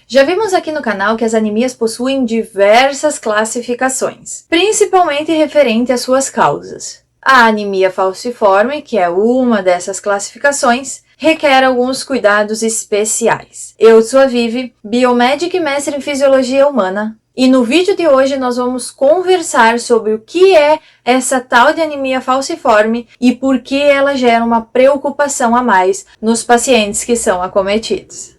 Já vimos aqui no canal que as anemias possuem diversas classificações, principalmente referente às suas causas. A anemia falciforme, que é uma dessas classificações, requer alguns cuidados especiais. Eu sou a Vivi, biomédica e mestre em fisiologia humana, e no vídeo de hoje nós vamos conversar sobre o que é essa tal de anemia falciforme e por que ela gera uma preocupação a mais nos pacientes que são acometidos.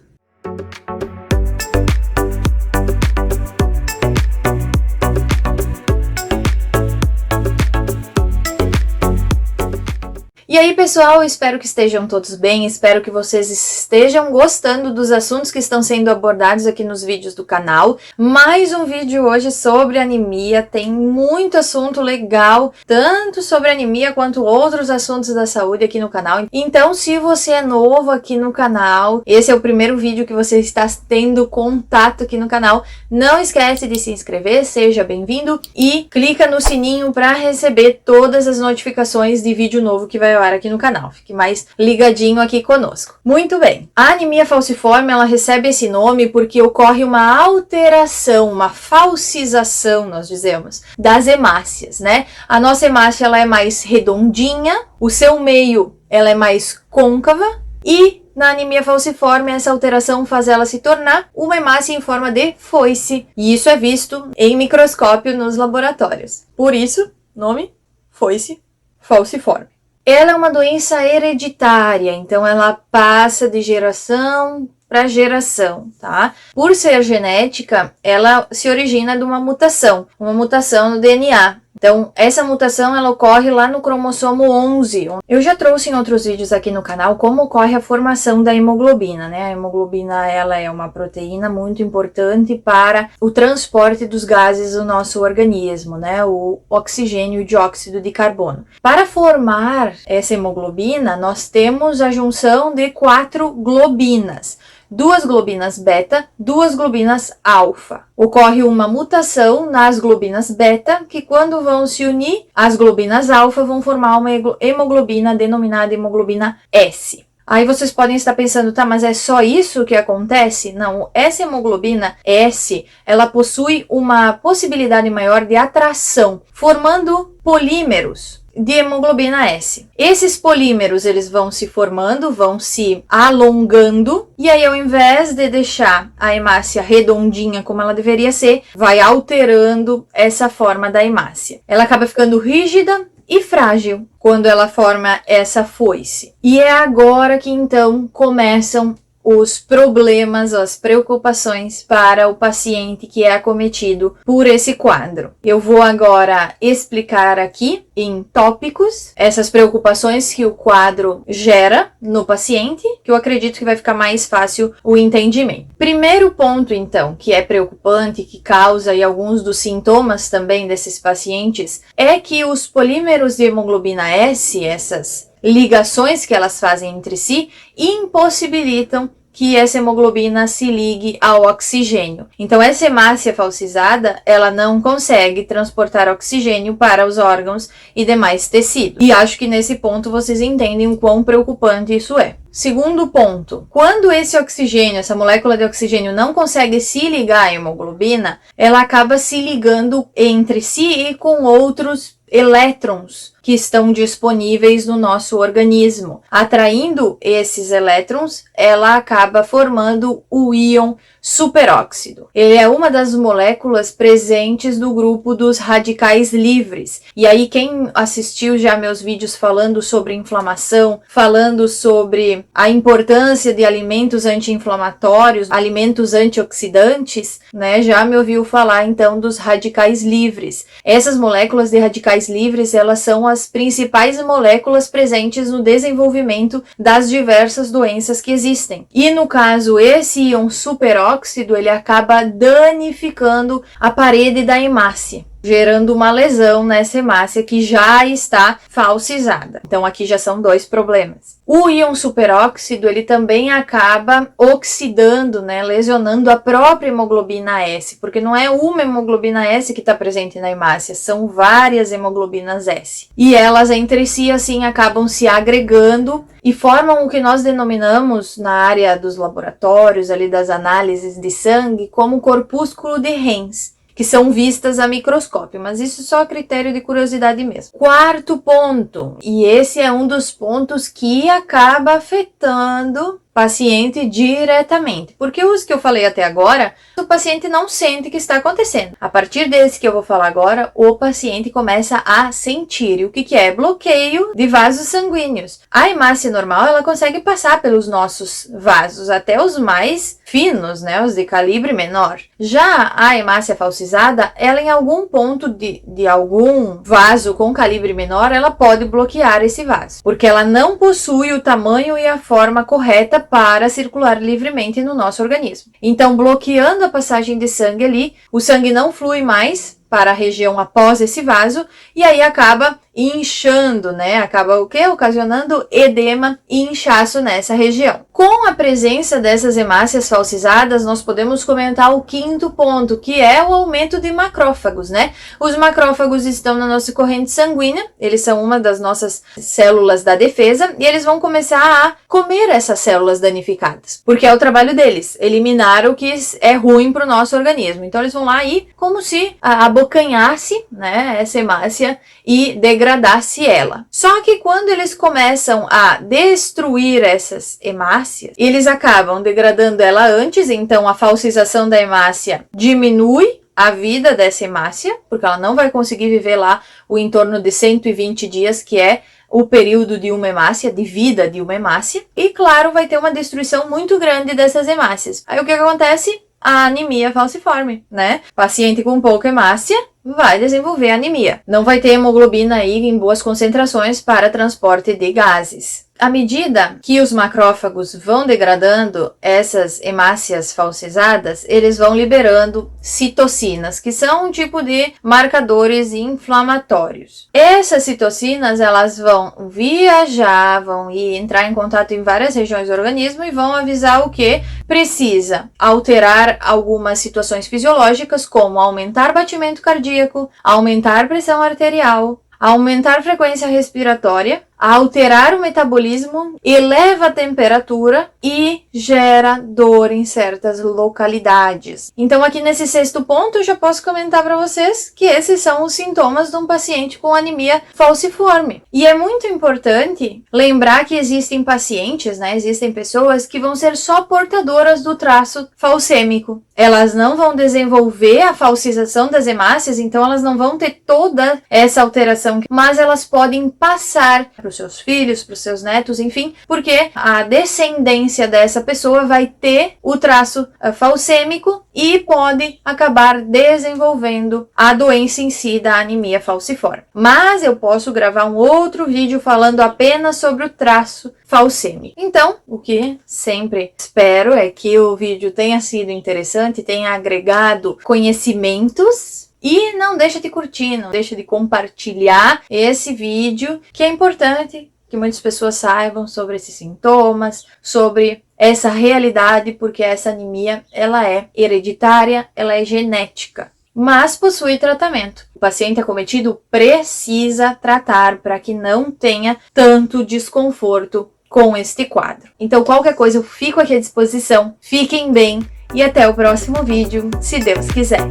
E aí, pessoal, espero que estejam todos bem, espero que vocês estejam gostando dos assuntos que estão sendo abordados aqui nos vídeos do canal. Mais um vídeo hoje sobre anemia, tem muito assunto legal, tanto sobre anemia quanto outros assuntos da saúde aqui no canal. Então, se você é novo aqui no canal, esse é o primeiro vídeo que você está tendo contato aqui no canal, não esquece de se inscrever, seja bem-vindo e clica no sininho para receber todas as notificações de vídeo novo que vai aqui no canal. Fique mais ligadinho aqui conosco. Muito bem. A anemia falciforme, ela recebe esse nome porque ocorre uma alteração, uma falsização, nós dizemos, das hemácias, né? A nossa hemácia, ela é mais redondinha, o seu meio, ela é mais côncava e na anemia falciforme, essa alteração faz ela se tornar uma hemácia em forma de foice. E isso é visto em microscópio nos laboratórios. Por isso, nome, foice falciforme. Ela é uma doença hereditária, então ela passa de geração para geração, tá? Por ser genética, ela se origina de uma mutação no DNA. Então, essa mutação, ela ocorre lá no cromossomo 11. Eu já trouxe em outros vídeos aqui no canal como ocorre a formação da hemoglobina, né? A hemoglobina, ela é uma proteína muito importante para o transporte dos gases do nosso organismo, né? O oxigênio e o dióxido de carbono. Para formar essa hemoglobina, nós temos a junção de 4 globinas. 2 globinas beta, 2 globinas alfa. Ocorre uma mutação nas globinas beta, que quando vão se unir, as globinas alfa vão formar uma hemoglobina denominada hemoglobina S. Aí vocês podem estar pensando, tá, mas é só isso que acontece? Não, essa hemoglobina S, ela possui uma possibilidade maior de atração, formando polímeros de hemoglobina S. Esses polímeros, eles vão se formando, vão se alongando, e aí ao invés de deixar a hemácia redondinha como ela deveria ser, vai alterando essa forma da hemácia. Ela acaba ficando rígida e frágil quando ela forma essa foice. E é agora que então começam os problemas, as preocupações para o paciente que é acometido por esse quadro. Eu vou agora explicar aqui em tópicos essas preocupações que o quadro gera no paciente, que eu acredito que vai ficar mais fácil o entendimento. Primeiro ponto, então, que é preocupante, que causa e alguns dos sintomas também desses pacientes, é que os polímeros de hemoglobina S, essas ligações que elas fazem entre si, impossibilitam que essa hemoglobina se ligue ao oxigênio. Então, essa hemácia falcizada, ela não consegue transportar oxigênio para os órgãos e demais tecidos. E acho que nesse ponto vocês entendem o quão preocupante isso é. Segundo ponto, quando esse oxigênio, essa molécula de oxigênio não consegue se ligar à hemoglobina, ela acaba se ligando entre si e com outros elétrons que estão disponíveis no nosso organismo. Atraindo esses elétrons, ela acaba formando o íon superóxido. Ele é uma das moléculas presentes no grupo dos radicais livres. E aí, quem assistiu já meus vídeos falando sobre inflamação, falando sobre a importância de alimentos anti-inflamatórios, alimentos antioxidantes, né, já me ouviu falar então dos radicais livres. Essas moléculas de radicais livres, elas são as principais moléculas presentes no desenvolvimento das diversas doenças que existem. E no caso, esse íon superóxido, ele acaba danificando a parede da hemácia. gerando uma lesão nessa hemácia que já está falsizada. Então aqui já são dois problemas. O íon superóxido, ele também acaba oxidando, né, lesionando a própria hemoglobina S, porque não é uma hemoglobina S que está presente na hemácia, são várias hemoglobinas S. E elas entre si, assim, acabam se agregando e formam o que nós denominamos na área dos laboratórios, ali das análises de sangue, como corpúsculo de Hens, que são vistas a microscópio, mas isso só a critério de curiosidade mesmo. Quarto ponto, e esse é um dos pontos que acaba afetando o paciente diretamente, porque os que eu falei até agora, o paciente não sente que está acontecendo. A partir desse que eu vou falar agora, o paciente começa a sentir. O que é? Bloqueio de vasos sanguíneos. A hemácia normal, ela consegue passar pelos nossos vasos, até os mais finos, né, os de calibre menor. Já a hemácia falsizada, ela em algum ponto de algum vaso com calibre menor, ela pode bloquear esse vaso, porque ela não possui o tamanho e a forma correta para circular livremente no nosso organismo. Então, bloqueando a passagem de sangue ali, o sangue não flui mais para a região após esse vaso, e aí acaba inchando, né? Acaba o quê? Ocasionando edema e inchaço nessa região. Com a presença dessas hemácias falsizadas, nós podemos comentar o quinto ponto, que é o aumento de macrófagos, né? Os macrófagos estão na nossa corrente sanguínea, eles são uma das nossas células da defesa, e eles vão começar a comer essas células danificadas, porque é o trabalho deles, eliminar o que é ruim para o nosso organismo. Então eles vão lá e, como se abocanhasse, né, essa hemácia e degradasse ela. Só que quando eles começam a destruir essas hemácias, eles acabam degradando ela antes, então a falsização da hemácia diminui a vida dessa hemácia, porque ela não vai conseguir viver lá o entorno de 120 dias, que é o período de uma hemácia, de vida de uma hemácia, e claro, vai ter uma destruição muito grande dessas hemácias. Aí o que acontece? A anemia falciforme, né? Paciente com pouca hemácia vai desenvolver anemia. Não vai ter hemoglobina aí em boas concentrações para transporte de gases. À medida que os macrófagos vão degradando essas hemácias falsizadas, eles vão liberando citocinas, que são um tipo de marcadores inflamatórios. Essas citocinas, elas vão viajar, vão ir entrar em contato em várias regiões do organismo e vão avisar o que precisa alterar algumas situações fisiológicas, como aumentar batimento cardíaco, aumentar pressão arterial, aumentar a frequência respiratória, alterar o metabolismo, eleva a temperatura e gera dor em certas localidades. Então aqui nesse sexto ponto eu já posso comentar para vocês que esses são os sintomas de um paciente com anemia falciforme. E é muito importante lembrar que existem pacientes, né, existem pessoas que vão ser só portadoras do traço falcêmico. Elas não vão desenvolver a falsização das hemácias, então elas não vão ter toda essa alteração, mas elas podem passar para os seus filhos, para os seus netos, enfim, porque a descendência dessa pessoa vai ter o traço falcêmico e pode acabar desenvolvendo a doença em si da anemia falciforme. Mas eu posso gravar um outro vídeo falando apenas sobre o traço falcêmico. Então, o que sempre espero é que o vídeo tenha sido interessante, tenha agregado conhecimentos. E não deixa de curtir, não deixa de compartilhar esse vídeo, que é importante que muitas pessoas saibam sobre esses sintomas, sobre essa realidade, porque essa anemia, ela é hereditária, ela é genética, mas possui tratamento. O paciente acometido precisa tratar para que não tenha tanto desconforto com este quadro. Então, qualquer coisa, eu fico aqui à disposição. Fiquem bem e até o próximo vídeo, se Deus quiser.